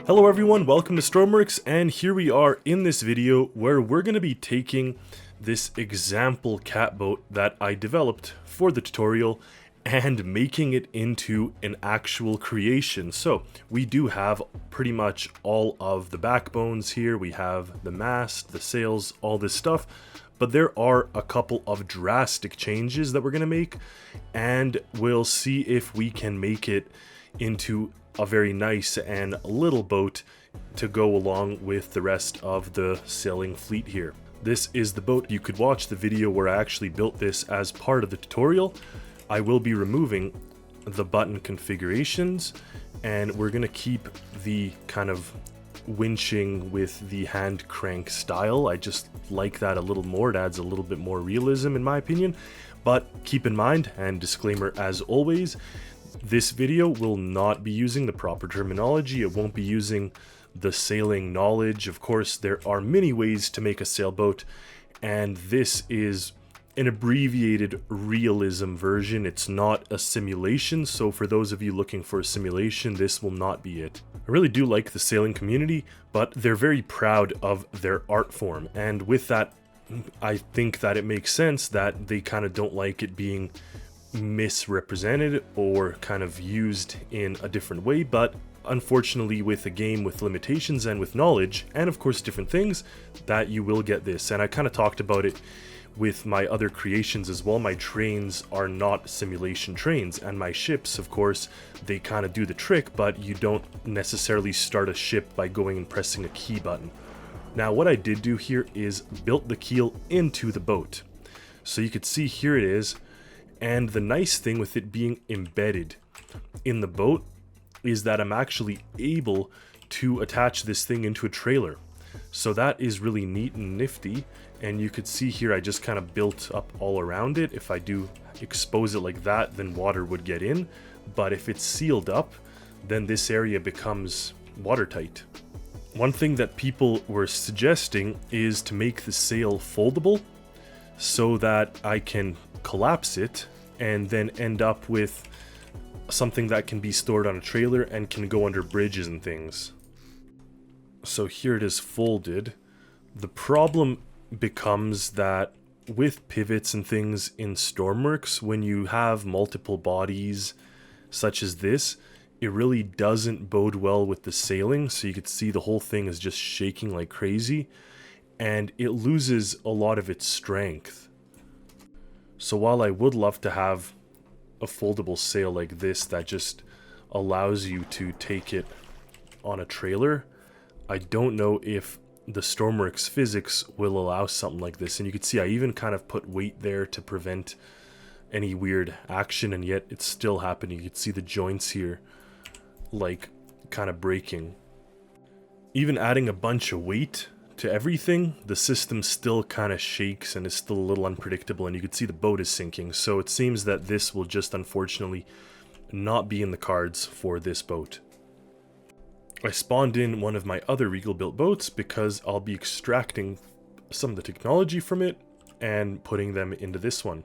Hello everyone, welcome to Stormworks, and here we are in this video where we're going to be taking this example catboat that I developed for the tutorial and making it into an actual creation. So we do have pretty much all of the backbones here. We have the mast, the sails, all this stuff, but there are a couple of drastic changes that we're going to make, and we'll see if we can make it into a very nice and little boat to go along with the rest of the sailing fleet here. This is the boat. You could watch the video where I actually built this as part of the tutorial. I will be removing the button configurations, and we're going to keep the kind of winching with the hand crank style. I just like that a little more. It adds a little bit more realism in my opinion. But keep in mind, and disclaimer as always, this video will not be using the proper terminology. It won't be using the sailing knowledge. Of course, there are many ways to make a sailboat, and this is an abbreviated realism version. It's not a simulation, so for those of you looking for a simulation, this will not be it. I really do like the sailing community, but they're very proud of their art form, and with that, I think that it makes sense that they kind of don't like it being misrepresented or kind of used in a different way. But unfortunately, with a game with limitations and with knowledge and of course different things, that you will get this. And I kind of talked about it with my other creations as well. My trains are not simulation trains, and my ships, of course, they kind of do the trick, but you don't necessarily start a ship by going and pressing a key button. Now what I did do here is built the keel into the boat, so you could see here it is. And the nice thing with it being embedded in the boat is that I'm actually able to attach this thing into a trailer. So that is really neat and nifty. And you could see here I just kind of built up all around it. If I do expose it like that, then water would get in. But if it's sealed up, then this area becomes watertight. One thing that people were suggesting is to make the sail foldable so that I can collapse it and then end up with something that can be stored on a trailer and can go under bridges and things. So here it is folded. The problem becomes that with pivots and things in Stormworks, when you have multiple bodies such as this, it really doesn't bode well with the sailing. So you could see the whole thing is just shaking like crazy, and it loses a lot of its strength. So while I would love to have a foldable sail like this that just allows you to take it on a trailer, I don't know if the Stormworks physics will allow something like this. And you can see I even kind of put weight there to prevent any weird action, and yet it's still happening. You can see the joints here like kind of breaking. Even adding a bunch of weight to everything, the system still kind of shakes and is still a little unpredictable, and you can see the boat is sinking. So it seems that this will just unfortunately not be in the cards for this boat. I spawned in one of my other Regal built boats because I'll be extracting some of the technology from it and putting them into this one.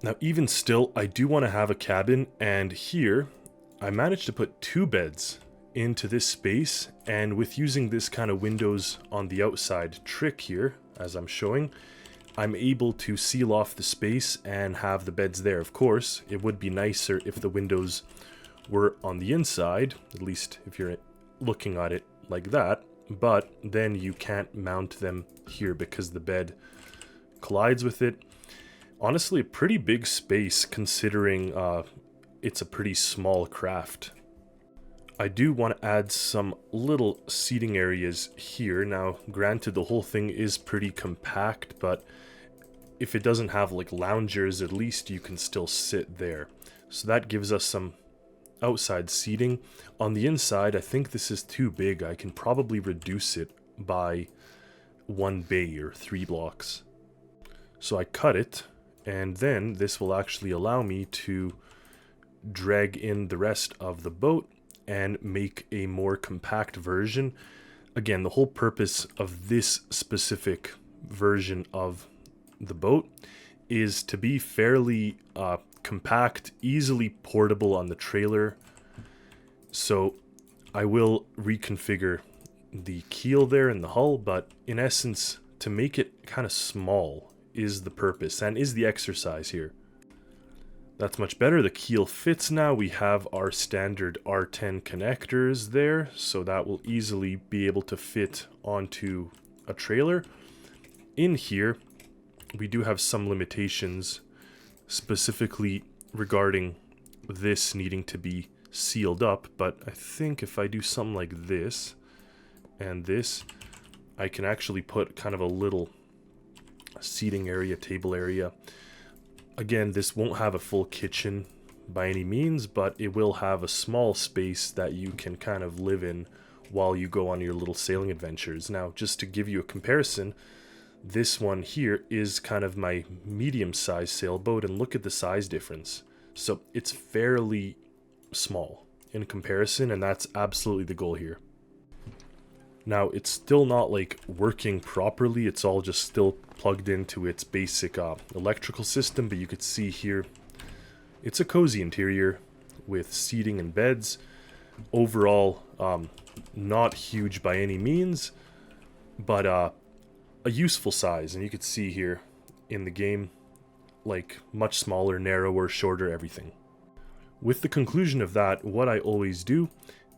Now even still, I do want to have a cabin, and here I managed to put 2 beds into this space, and with using this kind of windows on the outside trick here, as I'm showing, I'm able to seal off the space and have the beds there. Of course, it would be nicer if the windows were on the inside, at least if you're looking at it like that, but then you can't mount them here because the bed collides with it. Honestly, a pretty big space considering it's a pretty small craft. I do want to add some little seating areas here. Now, granted, the whole thing is pretty compact, but if it doesn't have like loungers, at least you can still sit there. So that gives us some outside seating. On the inside, I think this is too big. I can probably reduce it by 1 bay or 3 blocks. So I cut it, and then this will actually allow me to drag in the rest of the boat and make a more compact version. Again, the whole purpose of this specific version of the boat is to be fairly compact, easily portable on the trailer. So I will reconfigure the keel there in the hull, but in essence, to make it kind of small is the purpose and is the exercise here. That's much better. The keel fits now. We have our standard R10 connectors there, so that will easily be able to fit onto a trailer. In here, we do have some limitations, specifically regarding this needing to be sealed up, but I think if I do something like this and this, I can actually put kind of a little seating area, table area. Again, this won't have a full kitchen by any means, but it will have a small space that you can kind of live in while you go on your little sailing adventures. Now, just to give you a comparison, this one here is kind of my medium-sized sailboat, and look at the size difference. So it's fairly small in comparison, and that's absolutely the goal here. Now, it's still not like working properly. It's all just still plugged into its basic electrical system, but you could see here it's a cozy interior with seating and beds. Overall, not huge by any means, but a useful size. And you could see here in the game, like much smaller, narrower, shorter, everything. With the conclusion of that, what I always do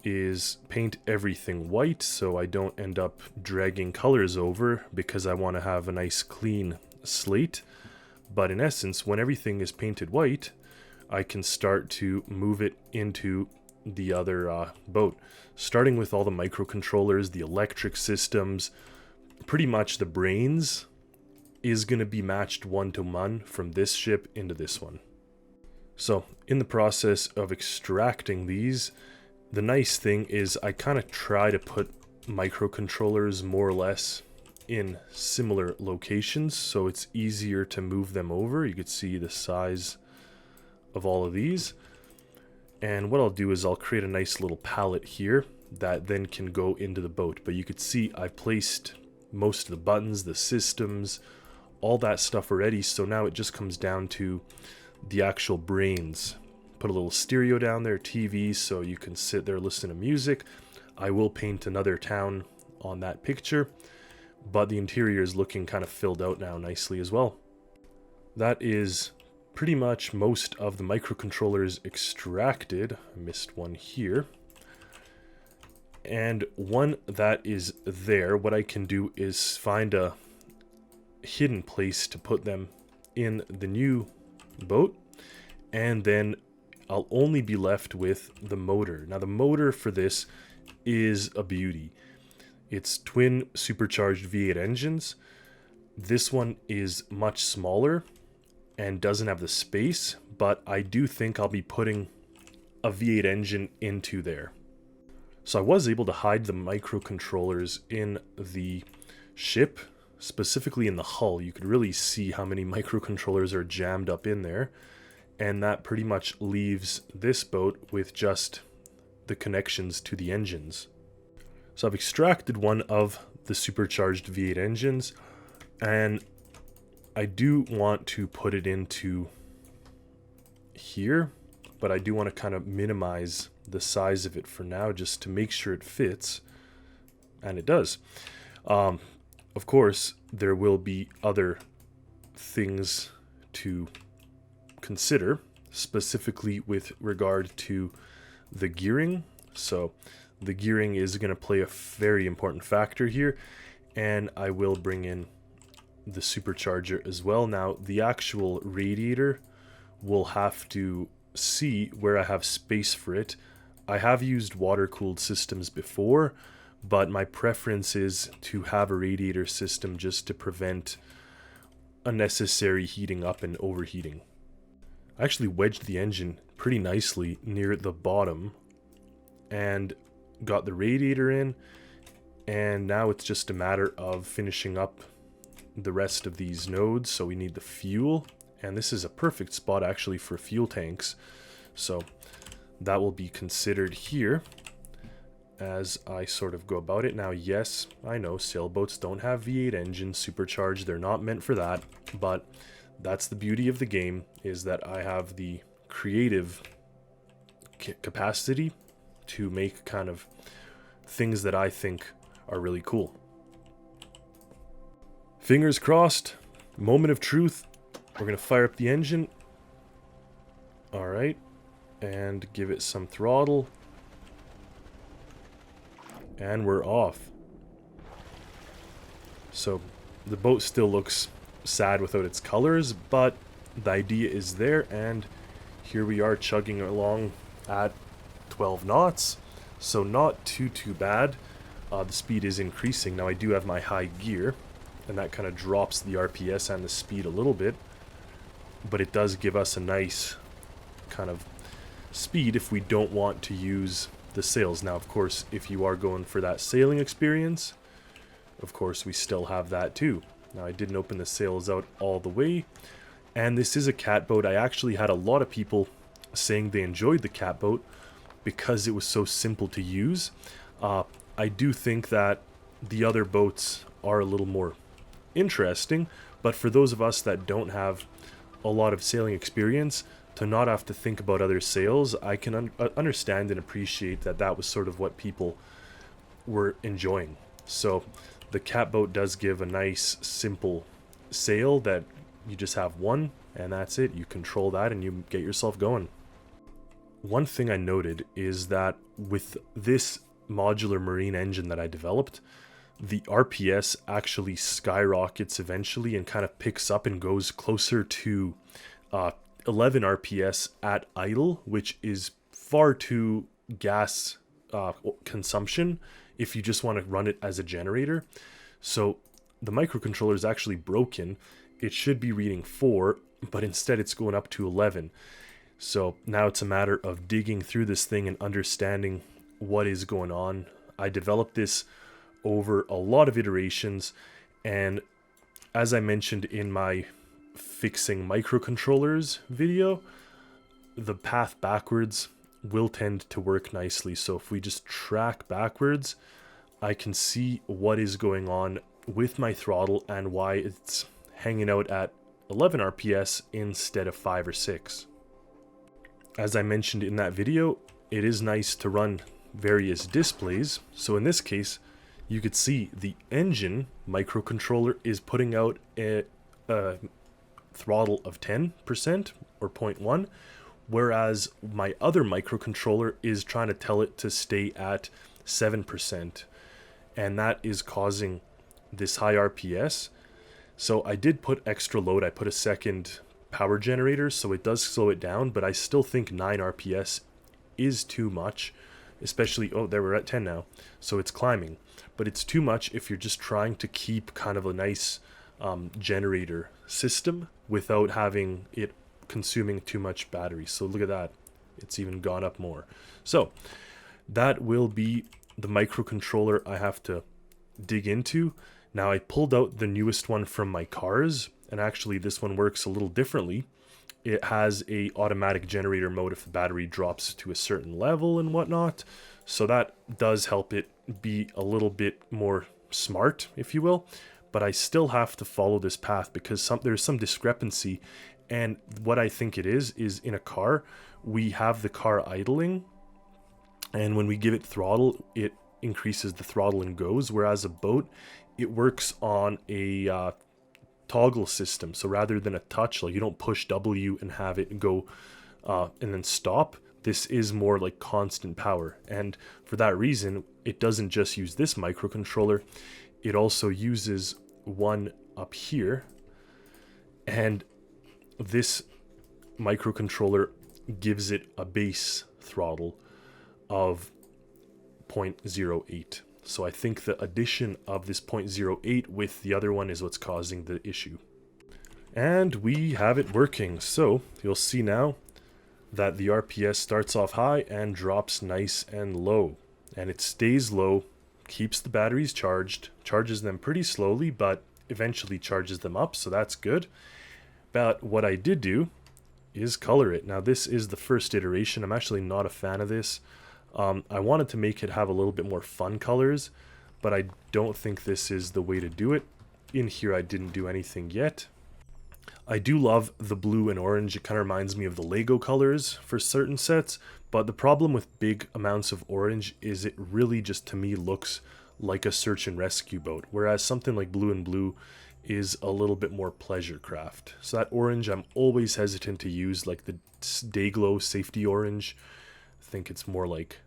is paint everything white so I don't end up dragging colors over, because I want to have a nice clean slate. But in essence, when everything is painted white, I can start to move it into the other boat, starting with all the microcontrollers, the electric systems. Pretty much the brains is going to be matched one-to-one from this ship into this one. So in the process of extracting these, the nice thing is I kind of try to put microcontrollers more or less in similar locations, so it's easier to move them over. You could see the size of all of these. And what I'll do is I'll create a nice little palette here that then can go into the boat. But you could see I placed most of the buttons, the systems, all that stuff already, so now it just comes down to the actual brains. Put a little stereo down there, TV, so you can sit there, listen to music. I will paint another town on that picture, but the interior is looking kind of filled out now nicely as well. That is pretty much most of the microcontrollers extracted. I missed one here. And one that is there, what I can do is find a hidden place to put them in the new boat, and then I'll only be left with the motor. Now the motor for this is a beauty. It's twin supercharged V8 engines. This one is much smaller and doesn't have the space, but I do think I'll be putting a V8 engine into there. So I was able to hide the microcontrollers in the ship, specifically in the hull. You could really see how many microcontrollers are jammed up in there. And that pretty much leaves this boat with just the connections to the engines. So I've extracted one of the supercharged V8 engines, and I do want to put it into here, but I do want to kind of minimize the size of it for now just to make sure it fits, and it does. Of course, there will be other things to consider, specifically with regard to the gearing. So the gearing is going to play a very important factor here, and I will bring in the supercharger as well. Now the actual radiator will have to see where I have space for it. I have used water-cooled systems before, but my preference is to have a radiator system just to prevent unnecessary heating up and overheating. I actually wedged the engine pretty nicely near the bottom and got the radiator in, and now it's just a matter of finishing up the rest of these nodes. So we need the fuel, and this is a perfect spot actually for fuel tanks, so that will be considered here as I sort of go about it. Now, yes, I know sailboats don't have V8 engines supercharged, they're not meant for that, but that's the beauty of the game, is that I have the creative capacity to make kind of things that I think are really cool. Fingers crossed, moment of truth. We're going to fire up the engine. Alright, and give it some throttle. And we're off. So the boat still looks sad without its colors, but the idea is there, and here we are chugging along at 12 knots, so not too bad. The speed is increasing. Now I do have my high gear, and that kind of drops the RPS and the speed a little bit, but it does give us a nice kind of speed if we don't want to use the sails. Now of course, if you are going for that sailing experience, of course we still have that too. Now I didn't open the sails out all the way, and this is a catboat. I actually had a lot of people saying they enjoyed the catboat because it was so simple to use. I do think that the other boats are a little more interesting, but for those of us that don't have a lot of sailing experience, to not have to think about other sails, I can understand and appreciate that that was sort of what people were enjoying. So the catboat does give a nice simple sail that you just have one, and that's it. You control that and you get yourself going. One thing I noted is that with this modular marine engine that I developed, the RPS actually skyrockets eventually and kind of picks up and goes closer to 11 RPS at idle, which is far too gas consumption if you just want to run it as a generator. So the microcontroller is actually broken. It should be reading 4, but instead it's going up to 11. So now it's a matter of digging through this thing and understanding what is going on. I developed this over a lot of iterations, and as I mentioned in my fixing microcontrollers video, the path backwards will tend to work nicely. So if we just track backwards, I can see what is going on with my throttle and why it's hanging out at 11 RPS instead of 5 or 6. As I mentioned in that video, it is nice to run various displays. So in this case, you could see the engine microcontroller is putting out a throttle of 10% or 0.1, whereas my other microcontroller is trying to tell it to stay at 7%, and that is causing this high RPS. So I did put extra load. I put a second power generator, so it does slow it down, but I still think 9 RPS is too much, especially, oh, there, we're at 10 now, so it's climbing, but it's too much if you're just trying to keep kind of a nice generator system without having it consuming too much battery. So look at that, it's even gone up more. So that will be the microcontroller I have to dig into. Now I pulled out the newest one from my cars, and actually this one works a little differently. It has a automatic generator mode if the battery drops to a certain level and whatnot, so that does help it be a little bit more smart, if you will. But I still have to follow this path because there's some discrepancy, and what I think it is in a car, we have the car idling, and when we give it throttle, it increases the throttle and goes, whereas a boat, it works on a toggle system. So rather than a touch, like you don't push W and have it go and then stop, this is more like constant power. And for that reason, it doesn't just use this microcontroller, it also uses one up here, and this microcontroller gives it a base throttle of 0.08. So I think the addition of this 0.08 with the other one is what's causing the issue. And we have it working. So you'll see now that the RPS starts off high and drops nice and low. And it stays low, keeps the batteries charged, charges them pretty slowly, but eventually charges them up, so that's good. But what I did do is color it. Now this is the first iteration. I'm actually not a fan of this. I wanted to make it have a little bit more fun colors, but I don't think this is the way to do it. In here I didn't do anything yet. I do love the blue and orange. It kind of reminds me of the Lego colors for certain sets, But the problem with big amounts of orange is it really just, to me, looks like a search and rescue boat, whereas something like blue and blue is a little bit more pleasure craft. So that orange I'm always hesitant to use, like the Dayglow safety orange. I think it's more like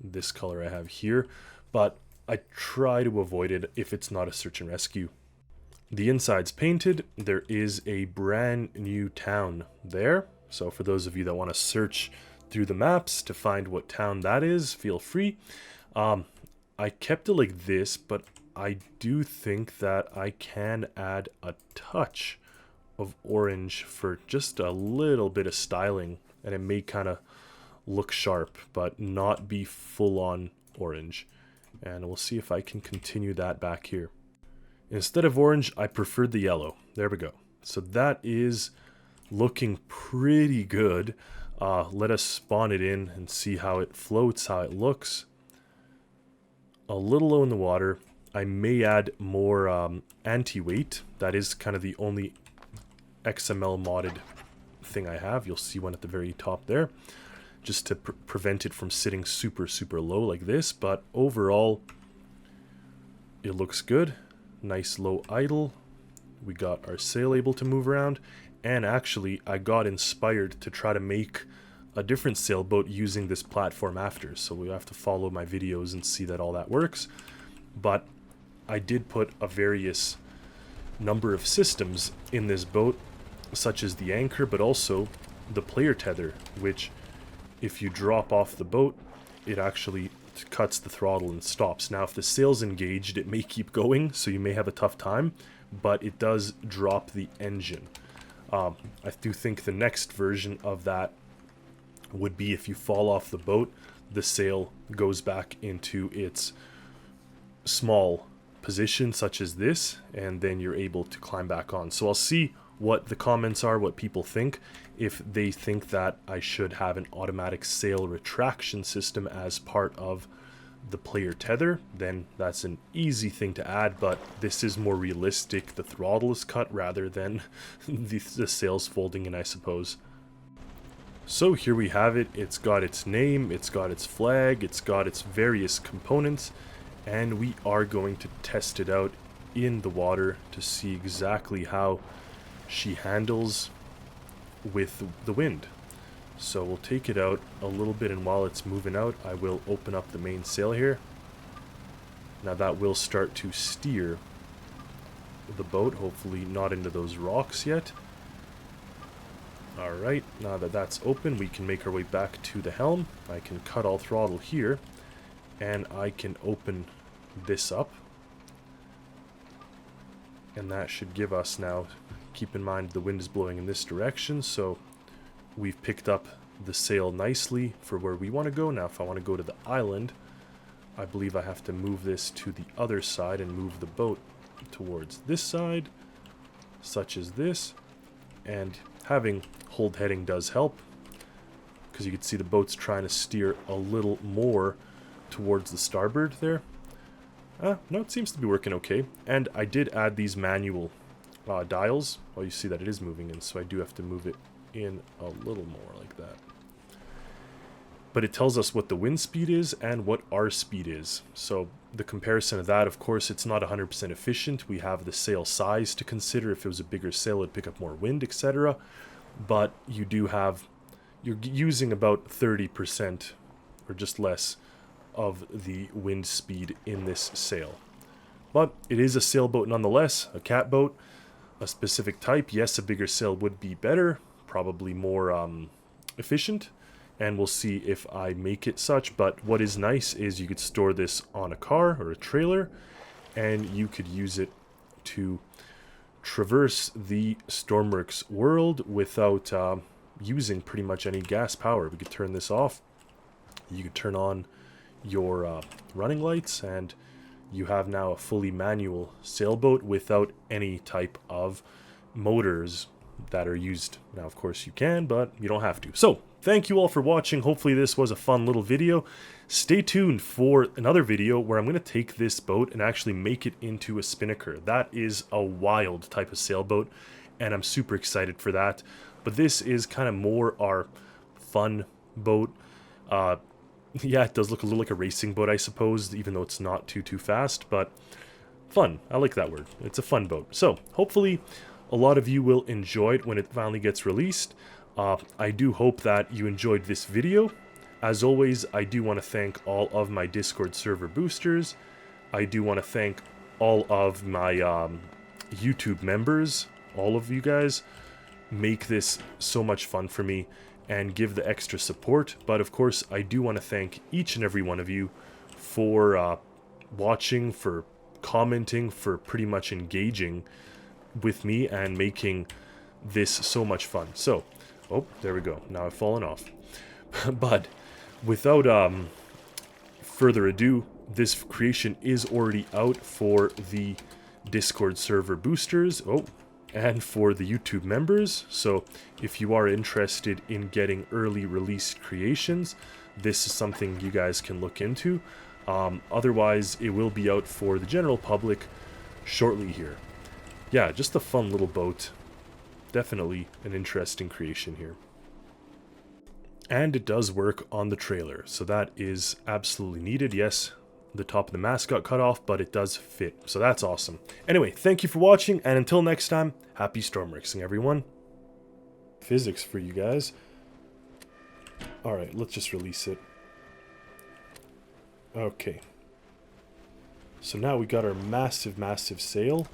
this color I have here, but I try to avoid it if it's not a search and rescue. The inside's painted. There is a brand new town there, so for those of you that want to search through the maps to find what town that is, feel free. I kept it like this, but I do think that I can add a touch of orange for just a little bit of styling, and it may kind of look sharp but not be full on orange. And we'll see if I can continue that back here. Instead of orange, I preferred the yellow. There we go. So that is looking pretty good. Let us spawn it in and see how it floats, how it looks. A little low in the water. I may add more anti-weight. That is kind of the only XML modded thing I have. You'll see one at the very top there, just to prevent it from sitting super low like this. But overall, it looks good. Nice low idle. We got our sail able to move around, and actually I got inspired to try to make a different sailboat using this platform after, so we have to follow my videos and see that all that works. But I did put a various number of systems in this boat, such as the anchor, but also the player tether, which if you drop off the boat, it actually cuts the throttle and stops. Now if the sail's engaged, it may keep going, so you may have a tough time, but it does drop the engine. I do think the next version of that would be if you fall off the boat, the sail goes back into its small position, such as this, and then you're able to climb back on. So I'll see what the comments are, what people think. If they think that I should have an automatic sail retraction system as part of the player tether, then that's an easy thing to add, but this is more realistic. The throttle is cut rather than the sails folding in, I suppose. So here we have it. It's got its name, it's got its flag, it's got its various components, and we are going to test it out in the water to see exactly how she handles with the wind. So we'll take it out a little bit, and while it's moving out, I will open up the main sail here. Now that will start to steer the boat, hopefully not into those rocks yet. Alright, now that that's open, we can make our way back to the helm. I can cut all throttle here, and I can open this up. And that should give us now, keep in mind the wind is blowing in this direction, so we've picked up the sail nicely for where we want to go. Now if I want to go to the island, I believe I have to move this to the other side and move the boat towards this side, such as this. And having hold heading does help, because you can see the boat's trying to steer a little more towards the starboard there. No, it seems to be working okay. And I did add these manual dials. Well, you see that it is moving in, so I do have to move it in a little more like that. But it tells us what the wind speed is and what our speed is. So the comparison of that, of course, it's not 100% efficient. We have the sail size to consider. If it was a bigger sail, it'd pick up more wind, etc. But you do have, you're using about 30% or just less of the wind speed in this sail. But it is a sailboat nonetheless, a catboat, a specific type. Yes, a bigger sail would be better, probably more efficient, and we'll see if I make it such. But what is nice is you could store this on a car or a trailer, and you could use it to traverse the Stormworks world without using pretty much any gas power. We could turn this off. You could turn on your running lights, and you have now a fully manual sailboat without any type of motors that are used. Now, of course, you can, but you don't have to. So, thank you all for watching. Hopefully this was a fun little video. Stay tuned for another video where I'm going to take this boat and actually make it into a spinnaker. That is a wild type of sailboat, and I'm super excited for that. But this is kind of more our fun boat, Yeah, it does look a little like a racing boat, I suppose, even though it's not too fast, but fun. I like that word. It's a fun boat. So, hopefully, a lot of you will enjoy it when it finally gets released. I do hope that you enjoyed this video. As always, I do want to thank all of my Discord server boosters. I do want to thank all of my YouTube members. All of you guys make this so much fun for me and give the extra support. But of course, I do want to thank each and every one of you for watching, for commenting, for pretty much engaging with me and making this so much fun. So, oh, there we go. Now I've fallen off. But without further ado, this creation is already out for the Discord server boosters. Oh, and for the YouTube members. So if you are interested in getting early release creations, this is something you guys can look into. Otherwise, it will be out for the general public shortly here. Yeah, just a fun little boat. Definitely an interesting creation here. And it does work on the trailer, so that is absolutely needed. Yes, the top of the mast got cut off, but it does fit, so that's awesome. Anyway, thank you for watching, and until next time, happy Stormworksing, everyone. Physics for you guys. Alright, let's just release it. Okay. So now we got our massive sail.